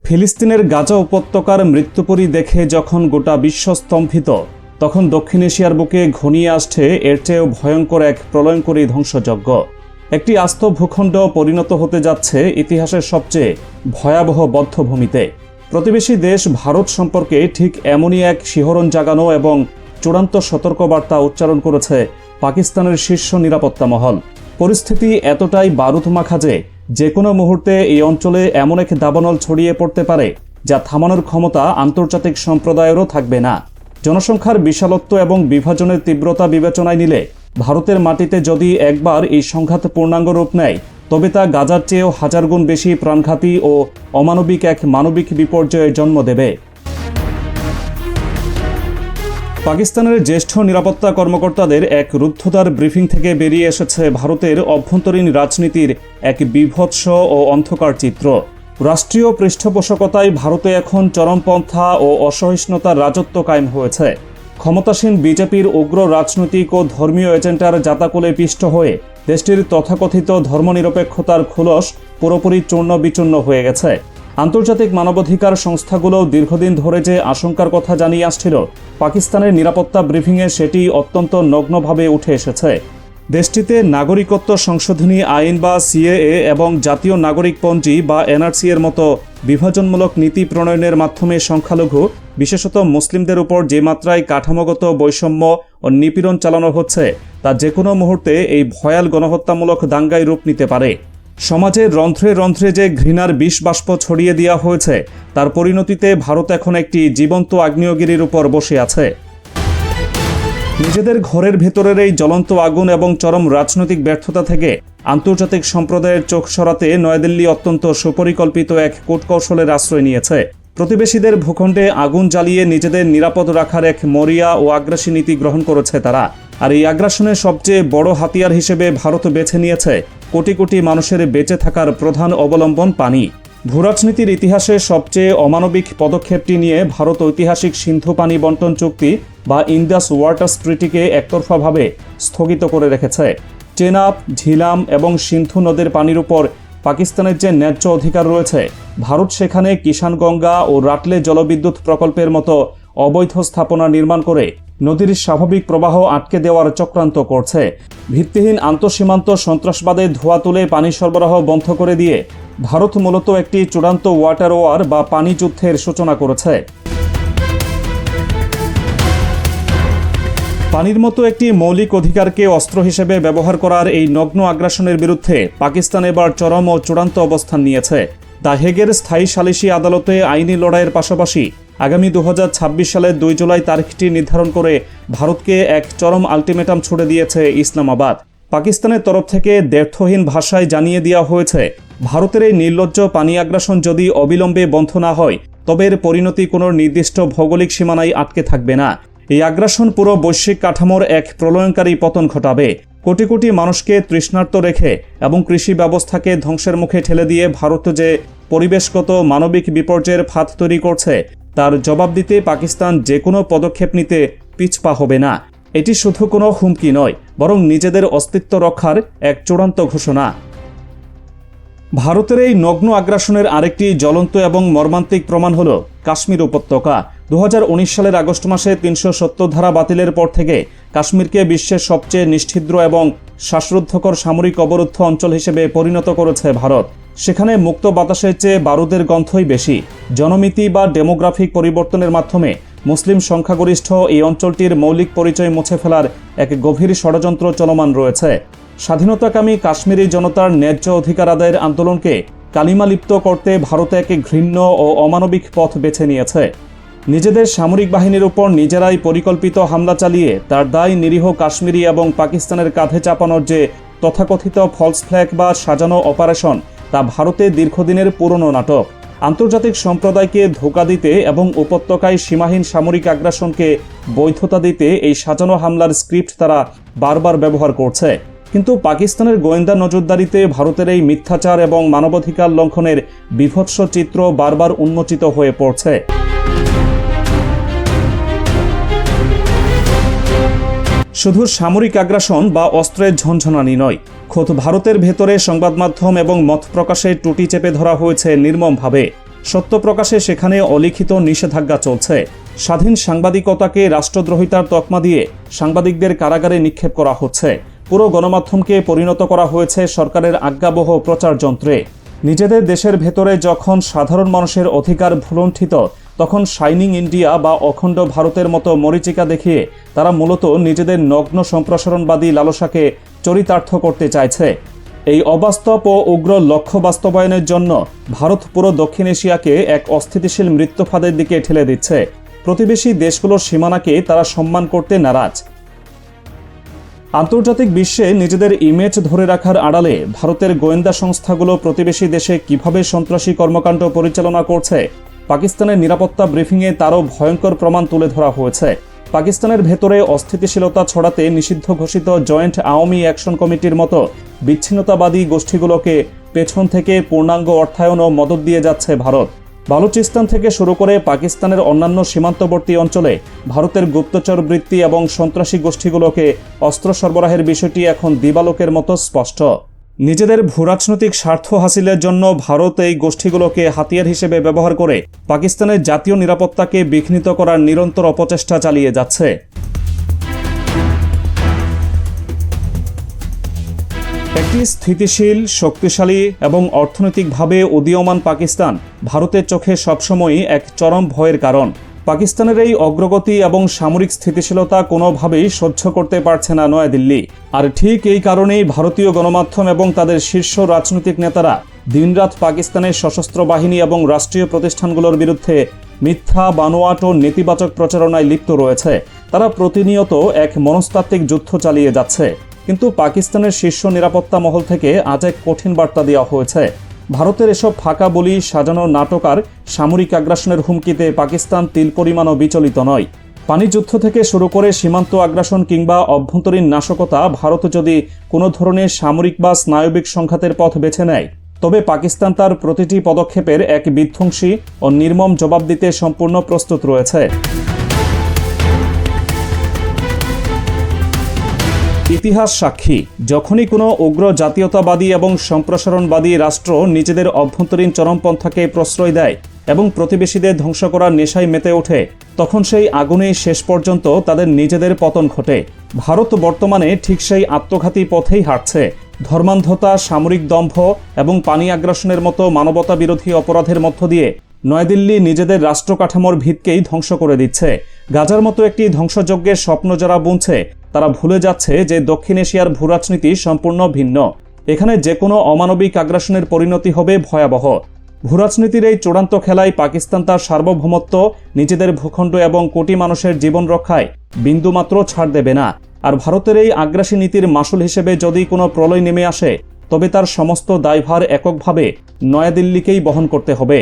ফিলিস্তিনের গাজা উপত্যকার মৃত্যুপরী দেখে যখন গোটা বিশ্ব স্তম্ভিত, তখন দক্ষিণ এশিয়ার বুকে ঘনিয়ে আসছে এর চেয়েও ভয়ঙ্কর এক প্রলয়ঙ্করী ধ্বংসযজ্ঞ। একটি আস্ত ভূখণ্ড পরিণত হতে যাচ্ছে ইতিহাসের সবচেয়ে ভয়াবহ বধ্যভূমিতে। প্রতিবেশী দেশ ভারত সম্পর্কে ঠিক এমনই এক শিহরণ জাগানো এবং চূড়ান্ত সতর্কবার্তা উচ্চারণ করেছে পাকিস্তানের শীর্ষ নিরাপত্তা মহল। পরিস্থিতি এতটাই বারুদমাখা যে কোনো মুহূর্তে এই অঞ্চলে এমন এক দাবানল ছড়িয়ে পড়তে পারে যা থামানোর ক্ষমতা আন্তর্জাতিক সম্প্রদায়েরও থাকবে না। জনসংখ্যার বিশালত্ব এবং বিভাজনের তীব্রতা বিবেচনায় নিলে ভারতের মাটিতে যদি একবার এই সংঘাত পূর্ণাঙ্গ রূপ নেয়, তবে তা গাজার চেয়েও হাজার গুণ বেশি প্রাণঘাতী ও অমানবিক এক মানবিক বিপর্যয়ের জন্ম দেবে। পাকিস্তানের জ্যেষ্ঠ নিরাপত্তা কর্মকর্তাদের এক রুদ্ধদ্বার ব্রিফিং থেকে বেরিয়ে এসেছে ভারতের অভ্যন্তরীণ রাজনীতির এক বীভৎস ও অন্ধকার চিত্র। রাষ্ট্রীয় পৃষ্ঠপোষকতায় ভারতে এখন চরমপন্থা ও অসহিষ্ণুতার রাজত্ব কায়েম হয়েছে। ক্ষমতাসীন বিজেপির উগ্র রাজনৈতিক ও ধর্মীয় এজেন্ডার জাতাকলে পিষ্ট হয়ে দেশটির তথাকথিত ধর্মনিরপেক্ষতার খোলস পুরোপুরি চূর্ণ বিচূর্ণ হয়ে গেছে। আন্তর্জাতিক মানবাধিকার সংস্থাগুলো দীর্ঘদিন ধরে যে আশঙ্কার কথা জানিয়ে আসছিল, পাকিস্তানের নিরাপত্তা ব্রিফিংয়ে সেটি অত্যন্ত নগ্নভাবে উঠে এসেছে। দেশটিতে নাগরিকত্ব সংশোধনী আইন বা সিএএ এবং জাতীয় নাগরিকপঞ্জি বা এনআরসি এর মতো বিভাজনমূলক নীতি প্রণয়নের মাধ্যমে সংখ্যালঘু, বিশেষত মুসলিমদের উপর যে মাত্রায় কাঠামোগত বৈষম্য ও নিপীড়ন চালানো হচ্ছে, তা যে কোনো মুহূর্তে এই ভয়াল গণহত্যামূলক দাঙ্গায় রূপ নিতে পারে। সমাজের রন্ধ্রে রন্ধ্রে যে ঘৃণার বিষ বাষ্প ছড়িয়ে দেওয়া হয়েছে, তার পরিণতিতে ভারত এখন একটি জীবন্ত আগ্নেয়গিরির উপর বসে আছে। নিজেদের ঘরের ভেতরের এই জ্বলন্ত আগুন এবং চরম রাজনৈতিক ব্যর্থতা থেকে আন্তর্জাতিক সম্প্রদায়ের চোখ সরাতে নয়াদিল্লি অত্যন্ত সুপরিকল্পিত এক কূটকৌশলের আশ্রয় নিয়েছে। প্রতিবেশীদের ভূখণ্ডে আগুন জ্বালিয়ে নিজেদের নিরাপদ রাখার এক মরিয়া ও আগ্রাসী নীতি গ্রহণ করেছে তারা। আর এই আগ্রাসনের সবচেয়ে বড় হাতিয়ার হিসেবে ভারত বেছে নিয়েছে কোটি কোটি মানুষের বেঁচে থাকার প্রধান অবলম্বন পানি। ভূরাজনীতির ইতিহাসে সবচেয়ে অমানবিক পদক্ষেপটি নিয়ে ভারত ঐতিহাসিক সিন্ধু পানি বন্টন চুক্তি বা ইন্দাস ওয়াটার্স ট্রিটিকে একতরফাভাবে স্থগিত করে রেখেছে। চেনাব, ঝিলাম এবং সিন্ধু নদের পানির উপর পাকিস্তানের যে ন্যায্য অধিকার রয়েছে, ভারত সেখানে কিষানগঙ্গা ও রাটলে জলবিদ্যুৎ প্রকল্পের মতো অবৈধ স্থাপনা নির্মাণ করে নদীর স্বাভাবিক প্রবাহ আটকে দেওয়ার চক্রান্ত করছে। ভিত্তিহীন আন্তঃসীমান্ত সন্ত্রাসবাদে ধোঁয়া তুলে পানি সরবরাহ বন্ধ করে দিয়ে ভারত মূলত একটি চূড়ান্ত ওয়াটার ওয়ার বা পানি যুদ্ধের সূচনা করেছে। পানির মতো একটি মৌলিক অধিকারকে অস্ত্র হিসেবে ব্যবহার করার এই নগ্ন আগ্রাসনের বিরুদ্ধে পাকিস্তান এবার চরম ও চূড়ান্ত অবস্থান নিয়েছে। দ্য হেগের স্থায়ী সালিসি আদালতে আইনি লড়াইয়ের পাশাপাশি আগামী 2026 সালের 2 জুলাই তারিখটি নির্ধারণ করে ভারতকে এক চরম আলটিমেটাম ছুড়ে দিয়েছে ইসলামাবাদ। পাকিস্তানের তরফ থেকে দ্ব্যর্থহীন ভাষায় জানিয়ে দেওয়া হয়েছে, ভারতের এই নির্লজ্জ পানি আগ্রাসন যদি অবিলম্বে বন্ধ না হয়, তবে এর পরিণতি কোনো নির্দিষ্ট ভৌগোলিক সীমানায় আটকে থাকবে না। এই আগ্রাসন পুরো বৈশ্বিক কাঠামোর এক প্রলয়ঙ্কারী পতন ঘটাবে। কোটি কোটি মানুষকে তৃষ্ণার্ত রেখে এবং কৃষি ব্যবস্থাকে ধ্বংসের মুখে ঠেলে দিয়ে ভারত যে পরিবেশগত মানবিক বিপর্যয়ের ফাঁদ তৈরি করছে, তার জবাব দিতে পাকিস্তান যে কোনো পদক্ষেপ নিতে পিছপা হবে না। এটি শুধু কোনো হুমকি নয়, বরং নিজেদের অস্তিত্ব রক্ষার এক চূড়ান্ত ঘোষণা। ভারতের এই নগ্ন আগ্রাসনের আরেকটি জ্বলন্ত এবং মর্মান্তিক প্রমাণ হল কাশ্মীর উপত্যকা। 2019 সালের আগস্ট মাসে 370 ধারা বাতিলের পর থেকে কাশ্মীরকে বিশ্বের সবচেয়ে নিশ্ছিদ্র এবং শ্বাসরুদ্ধকর সামরিক অবরুদ্ধ অঞ্চল হিসেবে পরিণত করেছে ভারত। সেখানে মুক্ত বাতাসের চেয়ে বারুদের গন্ধই বেশি। জনমিতি বা ডেমোগ্রাফিক পরিবর্তনের মাধ্যমে মুসলিম সংখ্যাগরিষ্ঠ এই অঞ্চলটির মৌলিক পরিচয় মুছে ফেলার এক গভীর ষড়যন্ত্র চলমান রয়েছে। স্বাধীনতাকামী কাশ্মীরি জনতার ন্যায্য অধিকার আদায়ের আন্দোলনকে কালিমালিপ্ত করতে ভারত এক ঘৃণ্য ও অমানবিক পথ বেছে নিয়েছে। নিজেদের সামরিক বাহিনীর উপর নিজেরাই পরিকল্পিত হামলা চালিয়ে তার দায় নিরীহ কাশ্মীরি এবং পাকিস্তানের কাঁধে চাপানোর যে তথাকথিত ফলস ফ্ল্যাগ বা সাজানো অপারেশন, তা ভারতে দীর্ঘদিনের পুরনো নাটক। আন্তর্জাতিক সম্প্রদায়কে ধোঁকা দিতে এবং উপত্যকায় সীমাহীন সামরিক আগ্রাসনকে বৈধতা দিতে এই সাজানো হামলার স্ক্রিপ্ট তারা বারবার ব্যবহার করছে। কিন্তু পাকিস্তানের গোয়েন্দা নজরদারিতে ভারতের এই মিথ্যাচার এবং মানবাধিকার লঙ্ঘনের বিভৎস চিত্র বারবার উন্মোচিত হয়ে পড়ছে। শুধু সামরিক আগ্রাসন বা অস্ত্রের ঝনঝনানি নয়, খোদ ভারতের ভেতরে সংবাদ মাধ্যম এবং মত প্রকাশে টুটি চেপে ধরা হয়েছে নির্মমভাবে। সত্য প্রকাশে সেখানে অলিখিত নিষেধাজ্ঞা চলছে। স্বাধীন সাংবাদিকতাকে রাষ্ট্রদ্রোহিতার তকমা দিয়ে সাংবাদিকদের কারাগারে নিক্ষেপ করা হচ্ছে। পুরো গণমাধ্যমকে পরিণত করা হয়েছে সরকারের আজ্ঞাবহ প্রচার যন্ত্রে। নিজেদের দেশের ভেতরে যখন সাধারণ মানুষের অধিকার ভুলুণ্ঠিত, তখন শাইনিং ইন্ডিয়া বা অখণ্ড ভারতের মতো মরীচিকা দেখিয়ে তারা মূলত নিজেদের নগ্ন সম্প্রসারণবাদী লালসাকে চরিতার্থ করতে চাইছে। এই অবাস্তব ও উগ্র লক্ষ্য বাস্তবায়নের জন্য ভারত পুরো দক্ষিণ এশিয়াকে এক অস্থিতিশীল মৃত্যুফাদের দিকে ঠেলে দিচ্ছে। প্রতিবেশী দেশগুলোর সীমানাকে তারা সম্মান করতে নারাজ। আন্তর্জাতিক বিশ্বে নিজেদের ইমেজ ধরে রাখার আড়ালে ভারতের গোয়েন্দা সংস্থাগুলো প্রতিবেশী দেশে কিভাবে সন্ত্রাসী কর্মকাণ্ড পরিচালনা করছে, পাকিস্তানের নিরাপত্তা ব্রিফিংয়ে তারও ভয়ঙ্কর প্রমাণ তুলে ধরা হয়েছে। পাকিস্তানের ভেতরে অস্থিতিশীলতা ছড়াতে নিষিদ্ধ ঘোষিত জয়েন্ট আওয়ামী অ্যাকশন কমিটির মতো বিচ্ছিন্নতাবাদী গোষ্ঠীগুলোকে পেছন থেকে পূর্ণাঙ্গ অর্থায়ন ও মদত দিয়ে যাচ্ছে ভারত। বালুচিস্তান থেকে শুরু করে পাকিস্তানের অন্যান্য সীমান্তবর্তী অঞ্চলে ভারতের গুপ্তচর বৃত্তি এবং সন্ত্রাসী গোষ্ঠীগুলোকে অস্ত্র সরবরাহের বিষয়টি এখন দিবালোকের মতো স্পষ্ট। নিজেদের ভূরাজনৈতিক স্বার্থ হাসিলের জন্য ভারত এই গোষ্ঠীগুলোকে হাতিয়ার হিসেবে ব্যবহার করে পাকিস্তানের জাতীয় নিরাপত্তাকে বিঘ্নিত করার নিরন্তর অপচেষ্টা চালিয়ে যাচ্ছে। একটি স্থিতিশীল, শক্তিশালী এবং অর্থনৈতিকভাবে উদীয়মান পাকিস্তান ভারতের চোখে সবসময়ই এক চরম ভয়ের কারণ। পাকিস্তানের এই অগ্রগতি এবং সামরিক স্থিতিশীলতা কোনোভাবেই সহ্য করতে পারছে না নয়াদিল্লি। আর ঠিক এই কারণেই ভারতীয় গণমাধ্যম এবং তাদের শীর্ষ রাজনৈতিক নেতারা দিনরাত পাকিস্তানের সশস্ত্র বাহিনী এবং রাষ্ট্রীয় প্রতিষ্ঠানগুলোর বিরুদ্ধে মিথ্যা, বানোয়াট ও নেতিবাচক প্রচারণায় লিপ্ত রয়েছে। তারা প্রতিনিয়ত এক মনস্তাত্ত্বিক যুদ্ধ চালিয়ে যাচ্ছে। কিন্তু পাকিস্তানের শীর্ষ নিরাপত্তা মহল থেকে আজ এক কঠিন বার্তা দেওয়া হয়েছে। ভারতের এসব ফাঁকা বলি সাজানো নাটক আর সামরিক আগ্রাসনের হুমকিতে পাকিস্তান তিল পরিমাণও বিচলিত নয়। পানিযুদ্ধ থেকে শুরু করে সীমান্ত আগ্রাসন কিংবা অভ্যন্তরীণ নাশকতা, ভারত যদি কোনো ধরনের সামরিক বা স্নায়বিক সংঘাতের পথ বেছে নেয়, তবে পাকিস্তান তার প্রতিটি পদক্ষেপের এক বিধ্বংসী ও নির্মম জবাব দিতে সম্পূর্ণ প্রস্তুত রয়েছে। ইতিহাস সাক্ষী, যখনই কোনো উগ্র জাতীয়তাবাদী এবং সম্প্রসারণবাদী রাষ্ট্র নিজেদের অভ্যন্তরীণ চরমপন্থাকে প্রশ্রয় দেয় এবং প্রতিবেশীদের ধ্বংস করার নেশায় মেতে ওঠে, তখন সেই আগুনেই শেষ পর্যন্ত তাদের নিজেদের পতন ঘটে। ভারত বর্তমানে ঠিক সেই আত্মঘাতী পথেই হাঁটছে। ধর্মান্ধতা, সামরিক দম্ভ এবং পানি আগ্রাসনের মতো মানবতা বিরোধী অপরাধের মধ্য দিয়ে নয়াদিল্লি নিজেদের রাষ্ট্র কাঠামোর ভিতকেই ধ্বংস করে দিচ্ছে। গাজার মতো একটি ধ্বংসযজ্ঞের স্বপ্ন যারা বুনছে, তারা ভুলে যাচ্ছে যে দক্ষিণ এশিয়ার ভূরাজনীতি সম্পূর্ণ ভিন্ন। এখানে যে কোনো অমানবিক আগ্রাসনের পরিণতি হবে ভয়াবহ। ভূরাজনীতির এই চূড়ান্ত খেলায় পাকিস্তান তার সার্বভৌমত্ব, নিজেদের ভূখণ্ড এবং কোটি মানুষের জীবন রক্ষায় বিন্দুমাত্র ছাড় দেবে না। আর ভারতের এই আগ্রাসী নীতির মাসুল হিসেবে যদি কোনো প্রলয় নেমে আসে, তবে তার সমস্ত দায়ভার এককভাবে নয়াদিল্লিকেই বহন করতে হবে।